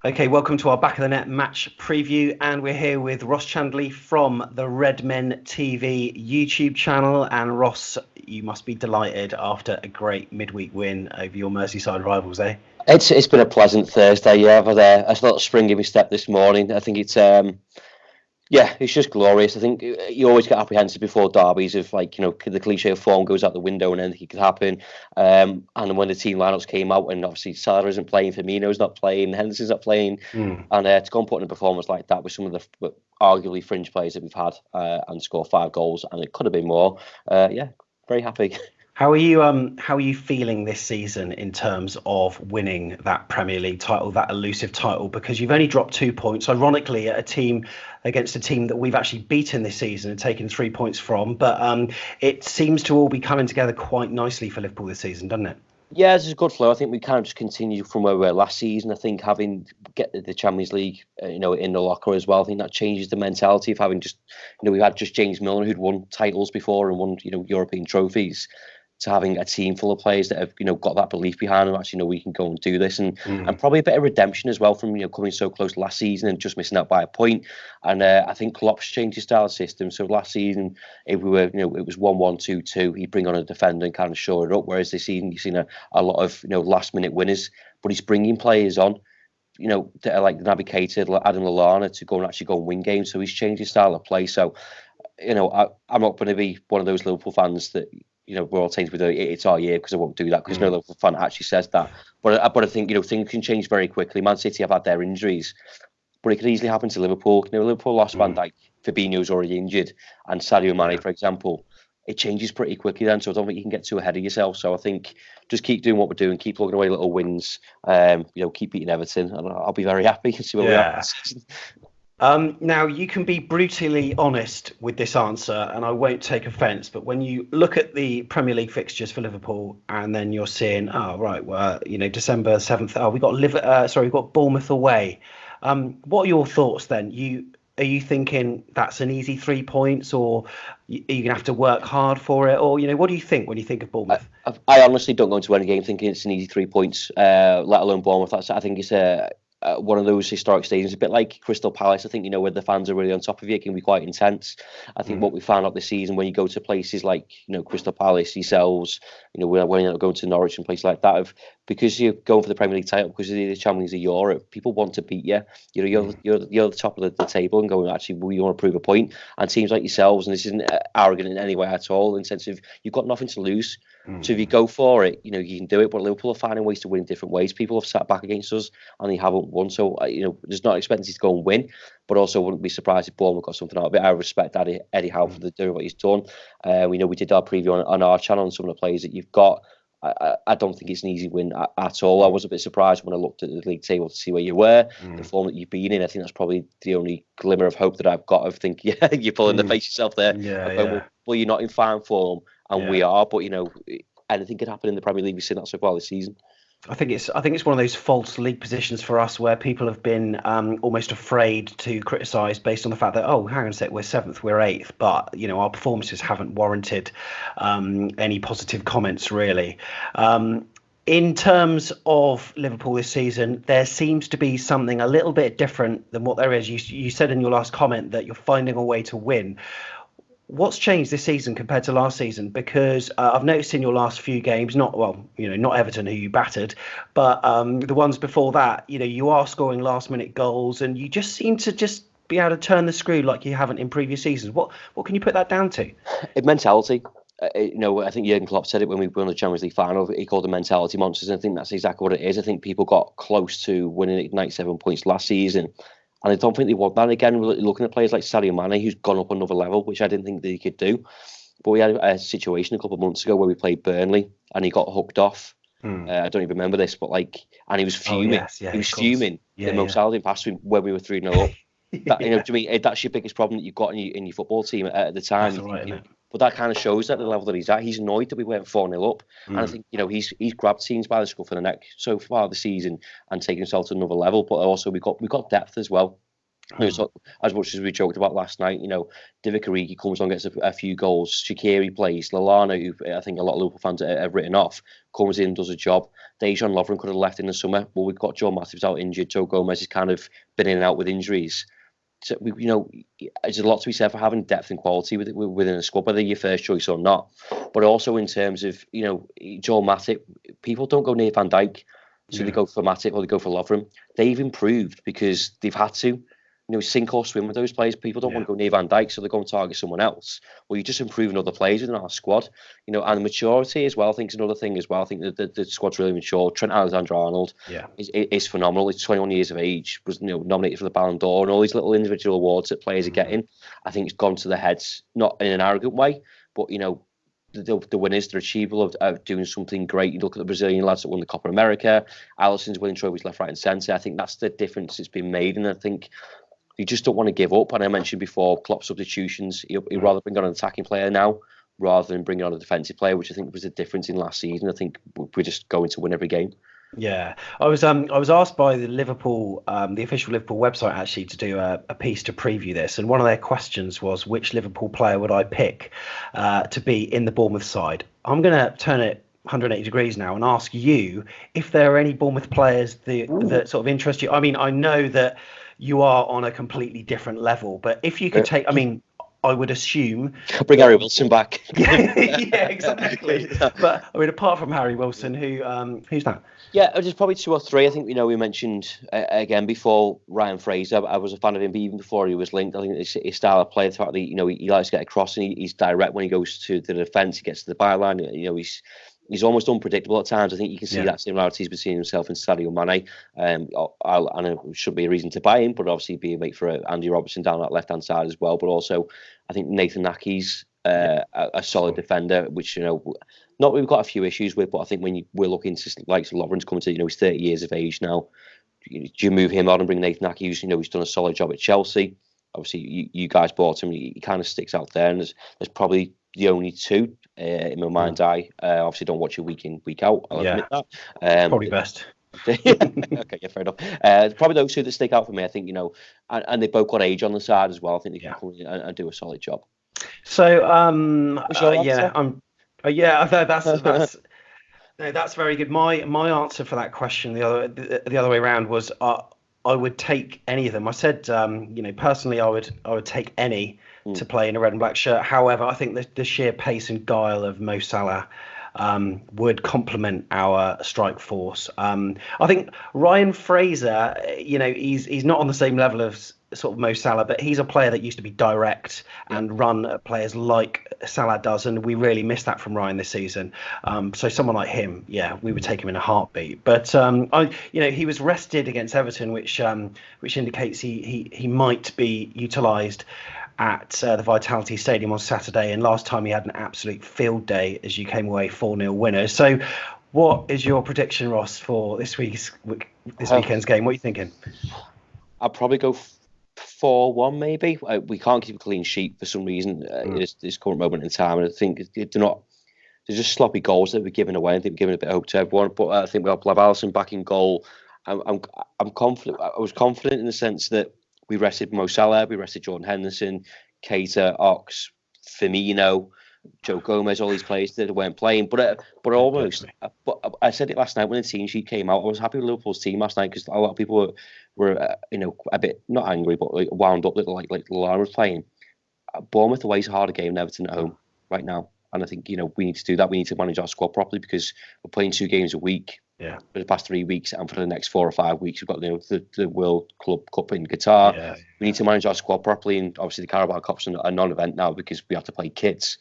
Okay, welcome to our Back of the Net match preview, and we're here with Ross Chandley from the TheRedMenTV YouTube channel. And Ross, you must be delighted after a great midweek win over your Merseyside rivals, eh? It's been a pleasant Thursday, yeah. But a little spring in my step this morning. I think it's just glorious. I think you always get apprehensive before derbies of the cliche of form goes out the window and anything could happen. And when the team lineups came out, and obviously Salah isn't playing, Firmino's not playing, Henderson's not playing, and to go and put in a performance like that with some of the arguably fringe players that we've had and score 5 goals, and it could have been more. Very happy. How are you feeling this season in terms of winning that Premier League title, that elusive title? Because you've only dropped 2 points, ironically, against a team that we've actually beaten this season and taken 3 points from. But it seems to all be coming together quite nicely for Liverpool this season, doesn't it? Yeah, there's a good flow. I think we kind of just continue from where we were last season. I think get the Champions League, in the locker as well. I think that changes the mentality of having we had just James Milner who'd won titles before and won, European trophies, to having a team full of players that have got that belief behind them. Actually, we can go and do this, and probably a bit of redemption as well from coming so close last season and just missing out by a point. And I think Klopp's changed his style of system. So last season, if we were it was 1-1-2-2, he'd bring on a defender and kind of shore it up. Whereas this season, you've seen a lot of last minute winners, but he's bringing players on that are like the navigator, Adam Lallana, to go and win games. So he's changed his style of play. So I'm not going to be one of those Liverpool fans that we're all tainted with it's our year, because I won't do that, because no Liverpool fan actually says that. But I think things can change very quickly. Man City have had their injuries, but it could easily happen to Liverpool. Liverpool lost Van Dijk, Fabinho's already injured, and Sadio Mane, for example. It changes pretty quickly then, so I don't think you can get too ahead of yourself. So I think just keep doing what we're doing, keep plugging away little wins, keep beating Everton, and I'll be very happy to see where we are this season. Now, you can be brutally honest with this answer, and I won't take offence, but when you look at the Premier League fixtures for Liverpool, and then you're seeing, December 7th, we've got Bournemouth away. What are your thoughts then? Are you thinking that's an easy 3 points, or are you going to have to work hard for it? Or, what do you think when you think of Bournemouth? I honestly don't go into any game thinking it's an easy 3 points, let alone Bournemouth. I think it's one of those historic stadiums, a bit like Crystal Palace. I think, where the fans are really on top of you, it can be quite intense. I think what we found out this season, when you go to places like, Crystal Palace, yourselves, when you're going to Norwich and places like that, because you're going for the Premier League title, because of the Champions League of Europe, people want to beat you. You're the top of the table and going, actually, we want to prove a point. And teams like yourselves, and this isn't arrogant in any way at all, in the sense of you've got nothing to lose. So if you go for it, you can do it. But Liverpool are finding ways to win in different ways. People have sat back against us and they haven't won. So, there's not expecting to go and win, but also wouldn't be surprised if Bournemouth got something out of it. I respect Eddie Howe for doing what he's done. We did our preview on our channel on some of the players that you've got. I don't think it's an easy win at all. I was a bit surprised when I looked at the league table to see where you were, the form that you've been in. I think that's probably the only glimmer of hope that I've got. Of think, you're pulling the face yourself there. Well, you're not in fine form, and we are. But anything could happen in the Premier League. We've seen that so far this season. I think it's one of those false league positions for us where people have been almost afraid to criticise based on the fact that, hang on a sec, we're 7th, we're 8th, but our performances haven't warranted any positive comments really. In terms of Liverpool this season, there seems to be something a little bit different than what there is. You said in your last comment that you're finding a way to win. What's changed this season compared to last season? Because I've noticed in your last few games, not Everton, who you battered, but the ones before that, you are scoring last-minute goals, and you just seem to just be able to turn the screw like you haven't in previous seasons. What can you put that down to? Mentality. I think Jurgen Klopp said it when we won the Champions League final. He called them mentality monsters, and I think that's exactly what it is. I think people got close to winning 97 points last season, and I don't think they want that again. Looking at players like Sadio Mane, who's gone up another level, which I didn't think that he could do. But we had a situation a couple of months ago where we played Burnley, and he got hooked off. I don't even remember this, but and he was fuming. He was fuming. The Mo Salah didn't pass to him when we were 3-0 up. That, to me, that's your biggest problem that you've got in your football team at the time. That's right, but that kind of shows that the level that he's at. He's annoyed that we went 4-0 up. And I think, he's grabbed teams by the scruff of the neck so far this season and taken himself to another level. But also we've got depth as well. So, as much as we joked about last night, Divock Origi comes on, gets a few goals. Shaqiri plays. Lallana, who I think a lot of Liverpool fans have written off, comes in, does a job. Dejan Lovren could have left in the summer, but we've got Joe Matip's out injured. Joe Gomez has kind of been in and out with injuries. So there's a lot to be said for having depth and quality within a squad, whether you're first choice or not. But also in terms of Joel Matip, people don't go near Van Dijk, so they go for Matip or they go for Lovren. They've improved because they've had to. Sink or swim with those players. People don't want to go near Van Dijk, so they go and target someone else. Well, you're just improving other players within our squad. And maturity as well, I think, is another thing as well. I think that the squad's really mature. Trent Alexander-Arnold is phenomenal. He's 21 years of age, was nominated for the Ballon d'Or, and all these little individual awards that players are getting. I think it's gone to the heads, not in an arrogant way, but the winners, they're achievable of doing something great. You look at the Brazilian lads that won the Copa America. Alisson's winning trophies left, right, and centre. I think that's the difference that's been made, and I think you just don't want to give up. And I mentioned before, Klopp substitutions. He'd rather bring on an attacking player now rather than bringing on a defensive player, which I think was the difference in last season. I think we're just going to win every game. Yeah, I was asked by the Liverpool, the official Liverpool website, actually, to do a piece to preview this, and one of their questions was, which Liverpool player would I pick to be in the Bournemouth side? I'm going to turn it 180 degrees now and ask you if there are any Bournemouth players that sort of interest you. I mean, I know that you are on a completely different level, but if you could take, I would assume bring Harry Wilson back. yeah, exactly. But I mean, apart from Harry Wilson, who's that? Yeah, there's probably two or three. I think we mentioned again before Ryan Fraser. I was a fan of him even before he was linked. I think his style of play, the fact that he likes to get across and he's direct when he goes to the defence. He gets to the byline. He's almost unpredictable at times. I think you can see that similarities between himself and Sadio Mane. And it should be a reason to buy him, but obviously be a mate for Andy Robertson down that left-hand side as well. But also, I think Nathan Naki's a solid defender, which, not we've got a few issues with, but I think when we're looking to, like Lovren's coming to, he's 30 years of age now. Do you move him on and bring Nathan Naki, who's, he's done a solid job at Chelsea? Obviously, you guys bought him. He kind of sticks out there, and there's probably the only two in my mind's eye. Obviously, don't watch it week in, week out. I'll admit that. Probably best. Okay, yeah, fair enough. Probably those two that stick out for me. I think and they both got age on the side as well. I think they can come in and do a solid job. So, that's very good. My answer for that question, the other way around, was I would take any of them. I said, personally, I would take any to play in a red and black shirt. However, I think the sheer pace and guile of Mo Salah would complement our strike force. I think Ryan Fraser, he's not on the same level of sort of Mo Salah, but he's a player that used to be direct and run at players like Salah does, and we really missed that from Ryan this season. So someone like him, we would take him in a heartbeat. But he was rested against Everton, which indicates he might be utilised at the Vitality Stadium on Saturday, and last time he had an absolute field day as you came away 4-0 winners. So what is your prediction, Ross, for this weekend's game? What are you thinking? I'd probably go 4-1 maybe. We can't keep a clean sheet for some reason at this current moment in time, and I think they're just sloppy goals that we're giving away. I think we're giving a bit of hope to everyone, but I think we'll have Alisson back in goal. I'm confident. I was confident in the sense that we rested Mo Salah, we rested Jordan Henderson, Keita, Ox, Firmino, Joe Gomez, all these players that weren't playing. But almost. But I said it last night when the team sheet came out. I was happy with Liverpool's team last night because a lot of people were a bit not angry, but wound up like Lallana was playing. Bournemouth away is a harder game than Everton at home right now, and I think we need to do that. We need to manage our squad properly because we're playing 2 games a week. Yeah. For the past 3 weeks, and for the next 4 or 5 weeks, we've got the World Club Cup in Qatar. Yeah. We need to manage our squad properly, and obviously the Carabao Cup's a non-event now because we have to play kids.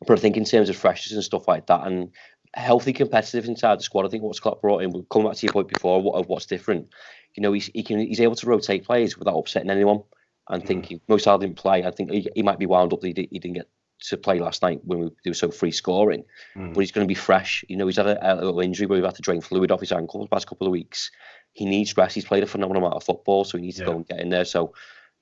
But I think in terms of freshness and stuff like that, and healthy competitive inside the squad, I think what Scott brought in, we'll come back to your point before, what's different. He's able to rotate players without upsetting anyone. And thinking Mo Salah didn't play, I think he might be wound up that he didn't get to play last night when we were so free scoring, but he's going to be fresh. He's had a little injury where we've had to drain fluid off his ankle the past couple of weeks. He needs rest. He's played a phenomenal amount of football, so he needs to go and get in there. So,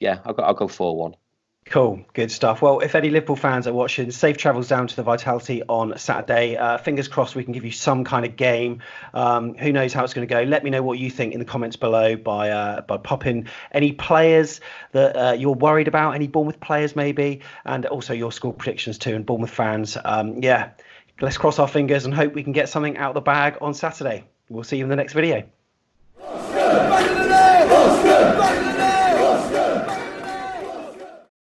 I'll go 4-1. Cool, good stuff. Well, if any Liverpool fans are watching, safe travels down to the Vitality on Saturday. Fingers crossed we can give you some kind of game. Who knows how it's going to go? Let me know what you think in the comments below by popping any players that you're worried about, any Bournemouth players maybe, and also your score predictions too. And Bournemouth fans, let's cross our fingers and hope we can get something out of the bag on Saturday. We'll see you in the next video.